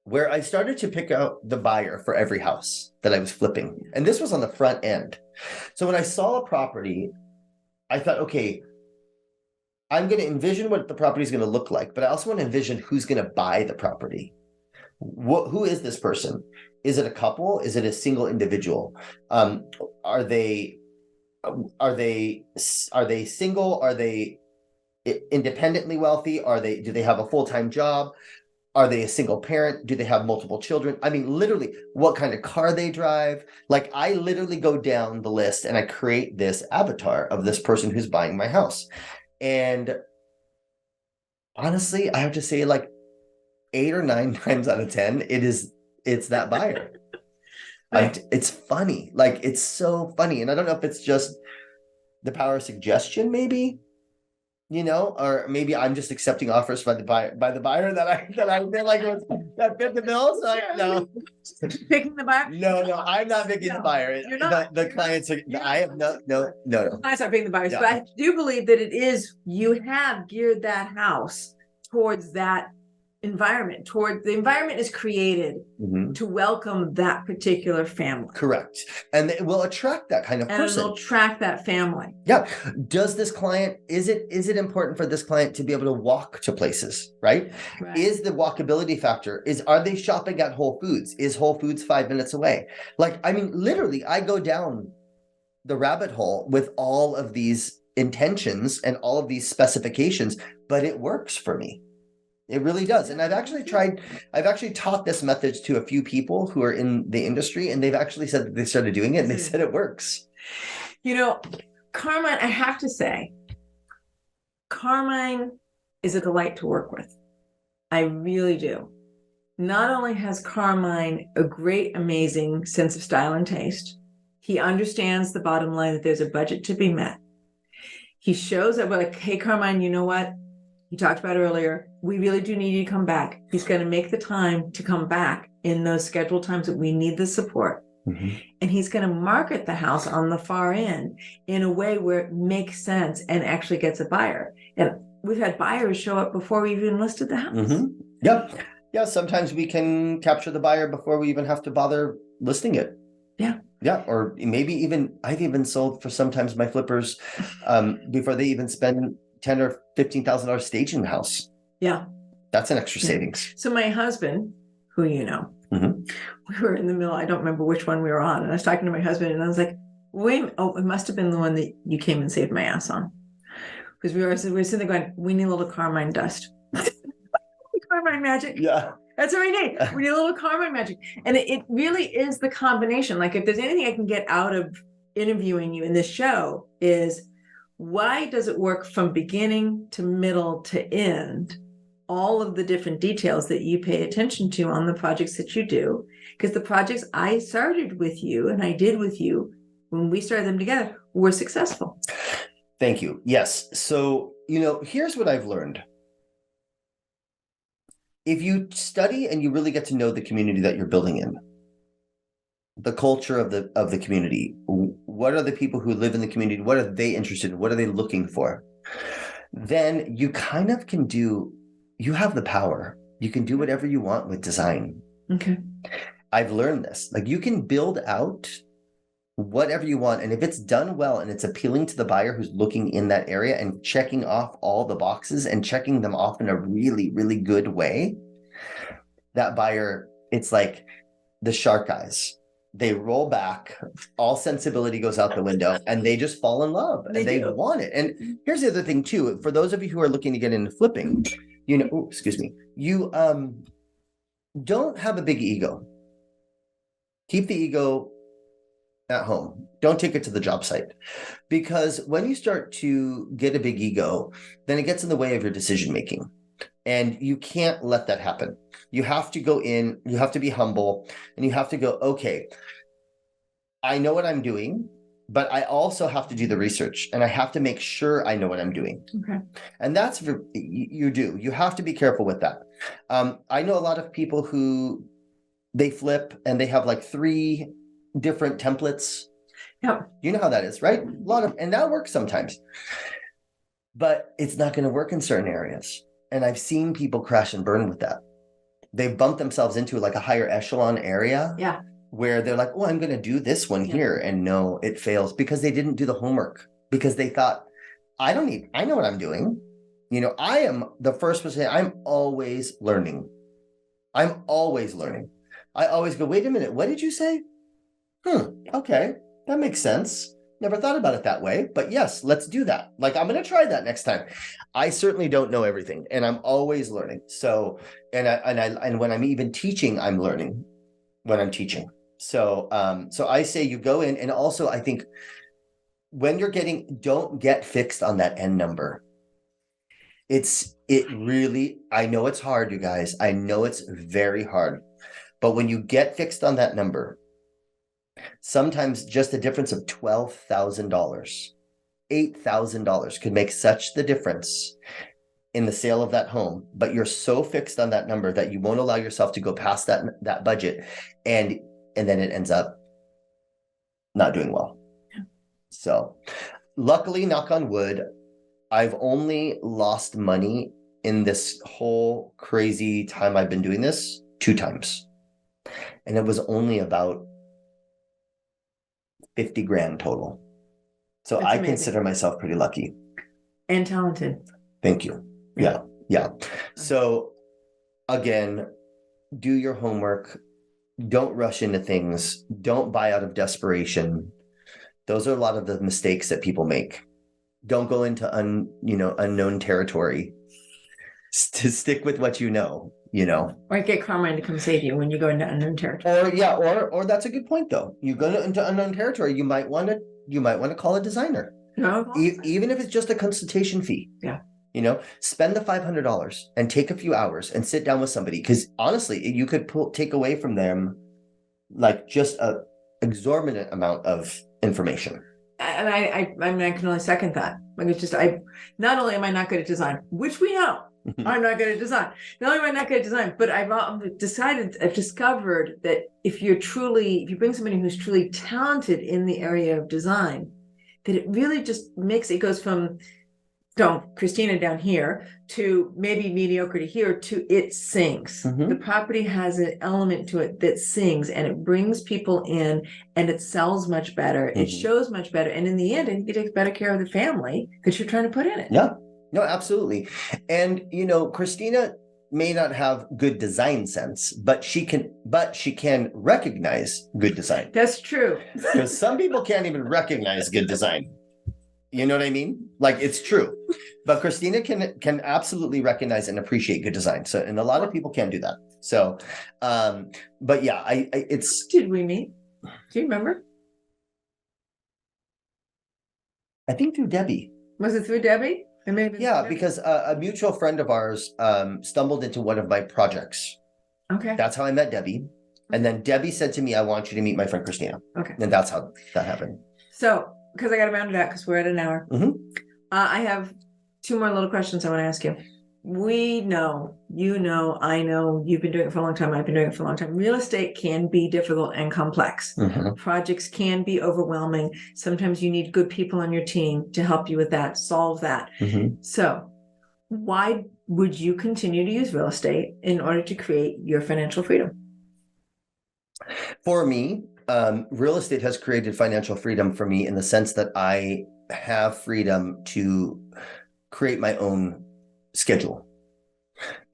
where I started to pick out the buyer for every house that I was flipping. And this was on the front end. So when I saw a property, I thought, okay, I'm going to envision what the property is going to look like, but I also want to envision who's going to buy the property. Who is this person? Is it a couple? Is it a single individual? Are they single? Are they independently wealthy? Do they have a full-time job? Are they a single parent? Do they have multiple children? I mean, literally, what kind of car they drive? Like, I literally go down the list and I create this avatar of this person who's buying my house. And honestly, I have to say, like 8 or 9 times out of 10, it's that buyer. It's funny. Like, it's so funny. And I don't know if it's just the power of suggestion, maybe, or maybe I'm just accepting offers by the buyer that I feel like that fit the bill. So no. Picking the buyer? No, I'm not picking the buyer. You're not. The clients are, I have no. Clients are picking the buyers, Yeah. but I do believe that you have geared that house towards that environment. The environment is created to welcome that particular family. Correct. And it will attract that kind of person. And it'll attract that family. Yeah. Does this client, is it important for this client to be able to walk to places, right? Is the walkability factor, are they shopping at Whole Foods? Is Whole Foods 5 minutes away? Like, I mean, literally, I go down the rabbit hole with all of these intentions and all of these specifications, but it works for me. It really does. And I've actually taught this method to a few people who are in the industry, and they've actually said that they started doing it and they said it works. Carmine, I have to say, Carmine is a delight to work with. I really do. Not only has Carmine a great, amazing sense of style and taste, he understands the bottom line that there's a budget to be met. He shows up like, hey, Carmine, you know what? He talked about earlier, we really do need you to come back. He's going to make the time to come back in those scheduled times that we need the support. Mm-hmm. And he's going to market the house on the far end in a way where it makes sense and actually gets a buyer. And we've had buyers show up before we even listed the house. Mm-hmm. Yep. Yeah. Sometimes we can capture the buyer before we even have to bother listing it. Yeah. Yeah. Or maybe I've even sold for sometimes my flippers before they even spend $10,000 or $15,000 staging the house. Yeah. That's an extra savings. So my husband, who mm-hmm. we were in the middle, I don't remember which one we were on. And I was talking to my husband and I was like, it must have been the one that you came and saved my ass on. Because we were sitting there going, we need a little Carmine dust. Carmine magic. Yeah. That's what we need. We need a little Carmine magic. And it really is the combination. Like, if there's anything I can get out of interviewing you in this show is, why does it work from beginning to middle to end? All of the different details that you pay attention to on the projects that you do, because the projects I started with you and I did with you when we started them together were successful. Thank you. Yes. So, here's what I've learned. If you study and you really get to know the community that you're building in, the culture of the community, what are the people who live in the community, what are they interested in, what are they looking for, then you kind of you have the power. You can do whatever you want with design. Okay. I've learned this. Like, you can build out whatever you want, and if it's done well and it's appealing to the buyer who's looking in that area and checking off all the boxes and checking them off in a really, really good way, that buyer, it's like the shark eyes. They roll back, all sensibility goes out the window, and they just fall in love and they want it. And here's the other thing too, for those of you who are looking to get into flipping, you don't have a big ego. Keep the ego at home. Don't take it to the job site, because when you start to get a big ego, then it gets in the way of your decision making, and you can't let that happen. You have to go in, you have to be humble, and you have to go, okay, I know what I'm doing, but I also have to do the research, and I have to make sure I know what I'm doing. Okay. And that's, you have to be careful with that. I know a lot of people who they flip and they have like 3 different templates. Yep. You know how that is, right? And that works sometimes, but it's not going to work in certain areas. And I've seen people crash and burn with that. They've bumped themselves into like a higher echelon area. Yeah. Where they're like, oh, I'm going to do this one here. And no, it fails because they didn't do the homework, because they thought, I know what I'm doing. I am the first person to say, I'm always learning. I always go, wait a minute, what did you say? Okay, that makes sense. Never thought about it that way, but yes, let's do that. Like, I'm going to try that next time. I certainly don't know everything, and I'm always learning. So, and when I'm even teaching, I'm learning when I'm teaching. So I say you go in, and also I think when don't get fixed on that end number. I know it's hard, you guys. I know it's very hard, but when you get fixed on that number, sometimes just a difference of $12,000, $8,000 could make such the difference in the sale of that home. But you're so fixed on that number that you won't allow yourself to go past that budget, and then it ends up not doing well. Yeah. So luckily, knock on wood, I've only lost money in this whole crazy time I've been doing this 2 times. And it was only about 50 grand total. So that's amazing. Consider myself pretty lucky. And talented. Thank you. Yeah. So again, do your homework. Don't rush into things. Don't buy out of desperation. Those are a lot of the mistakes that people make. Don't go into unknown territory. Stick with what you know. Or get Carmine to come save you when you go into unknown territory. Or that's a good point though. You go into unknown territory, you might want to call a designer. No. Even if it's just a consultation fee. Yeah. Spend the $500 and take a few hours and sit down with somebody, because honestly, you could take away from them like just a exorbitant amount of information. And I can only second that. Like, it's just, not only am I not good at design, which we know I'm not good at design. Not only am I not good at design, but I've discovered that if you bring somebody who's truly talented in the area of design, that it really just goes from Christina down here to maybe mediocre to here to it sings. Mm-hmm. The property has an element to it that sings, and it brings people in, and it sells much better. Mm-hmm. It shows much better. And in the end, it takes better care of the family that you're trying to put in it. Yeah, no, absolutely. And, Christina may not have good design sense, but she can recognize good design. That's true. Because some people can't even recognize good design. You know what I mean? Like, it's true. But Christina can absolutely recognize and appreciate good design. So, and a lot of people can't do that. So, but yeah, it's. Did we meet? Do you remember? I think through Debbie. Was it through Debbie? It may have been Yeah, through Debbie. because a mutual friend of ours stumbled into one of my projects. Okay. That's how I met Debbie. And then Debbie said to me, I want you to meet my friend Christina. Okay. And that's how that happened. So, because I got to round it out because we're at an hour. Mm-hmm. I have two more little questions I want to ask you. We know, I know, you've been doing it for a long time. I've been doing it for a long time. Real estate can be difficult and complex. Mm-hmm. Projects can be overwhelming. Sometimes you need good people on your team to help you with that, solve that. Mm-hmm. So why would you continue to use real estate in order to create your financial freedom? For me, real estate has created financial freedom for me in the sense that I have freedom to create my own schedule.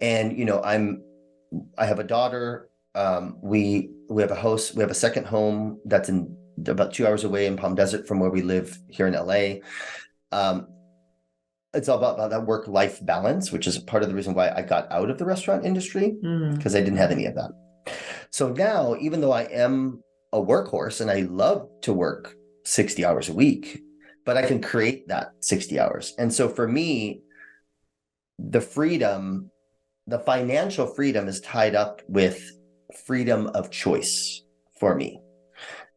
And, I have a daughter. We have a house. We have a second home that's in about 2 hours away in Palm Desert from where we live here in LA. It's all about that work-life balance, which is part of the reason why I got out of the restaurant industry, because I didn't have any of that. So now, even though I am a workhorse and I love to work 60 hours a week, but I can create that 60 hours. And so for me, the financial freedom is tied up with freedom of choice for me.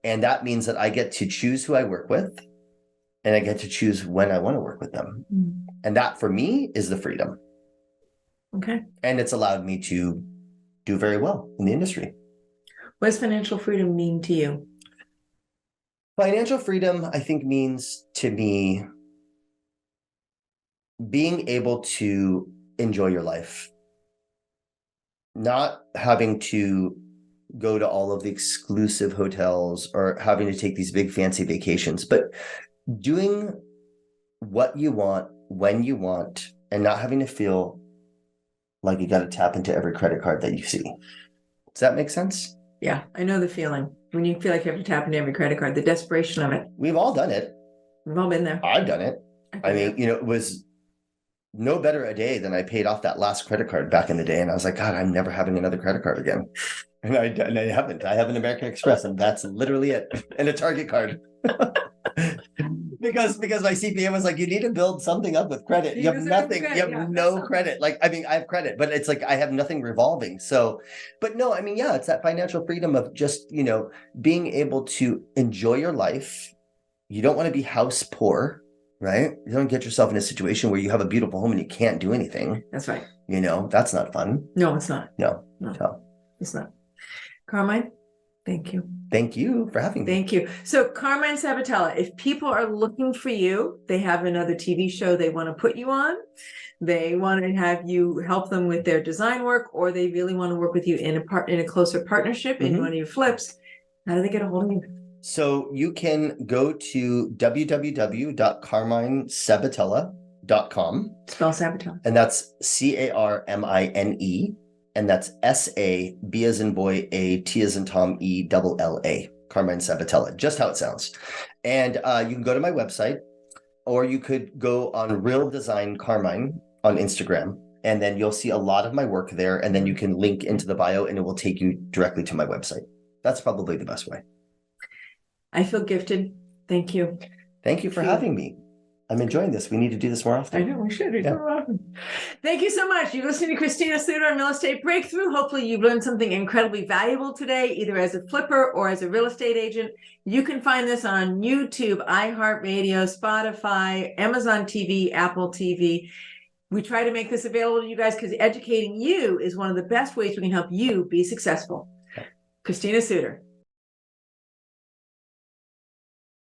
And that means that I get to choose who I work with and I get to choose when I want to work with them. And that for me is the freedom. Okay. And it's allowed me to do very well in the industry. What does financial freedom mean to you? Financial freedom, I think, means to me being able to enjoy your life, not having to go to all of the exclusive hotels or having to take these big fancy vacations, but doing what you want when you want and not having to feel like you got to tap into every credit card that you see. Does that make sense? Yeah, I know the feeling when you feel like you have to tap into every credit card, the desperation of it. We've all done it. We've all been there. I've done it. I mean, it was no better a day than I paid off that last credit card back in the day. And I was like, God, I'm never having another credit card again. And I haven't. I have an American Express and that's literally it. And a Target card. because my CPA was like, you need to build something up with credit. You have nothing. You have no credit. Like, I mean, I have credit, but it's like, I have nothing revolving. So, but no, I mean, yeah, it's that financial freedom of just, being able to enjoy your life. You don't want to be house poor, right? You don't get yourself in a situation where you have a beautiful home and you can't do anything. That's right. That's not fun. No, it's not. No. It's not. Carmine, thank you. Thank you for having me. Thank you. So Carmine Sabatella, if people are looking for you, they have another TV show they want to put you on, they want to have you help them with their design work, or they really want to work with you in a closer partnership in one of your flips, how do they get a hold of you? So you can go to www.carminesabatella.com. Spell Sabatella. And that's CARMINE. And that's SA, B as in boy, A, T as in Tom, E, double LA, Carmine Sabatella, just how it sounds. And you can go to my website, or you could go on Real Design Carmine on Instagram, and then you'll see a lot of my work there. And then you can link into the bio and it will take you directly to my website. That's probably the best way. I feel gifted. Thank you. Thank you for having me. I'm enjoying this. We need to do this more often. I know we should do more often. Thank you so much. You're listening to Christina Suter on Real Estate Breakthrough. Hopefully you've learned something incredibly valuable today, either as a flipper or as a real estate agent. You can find this on YouTube, iHeartRadio, Spotify, Amazon TV, Apple TV. We try to make this available to you guys because educating you is one of the best ways we can help you be successful. Christina Suter.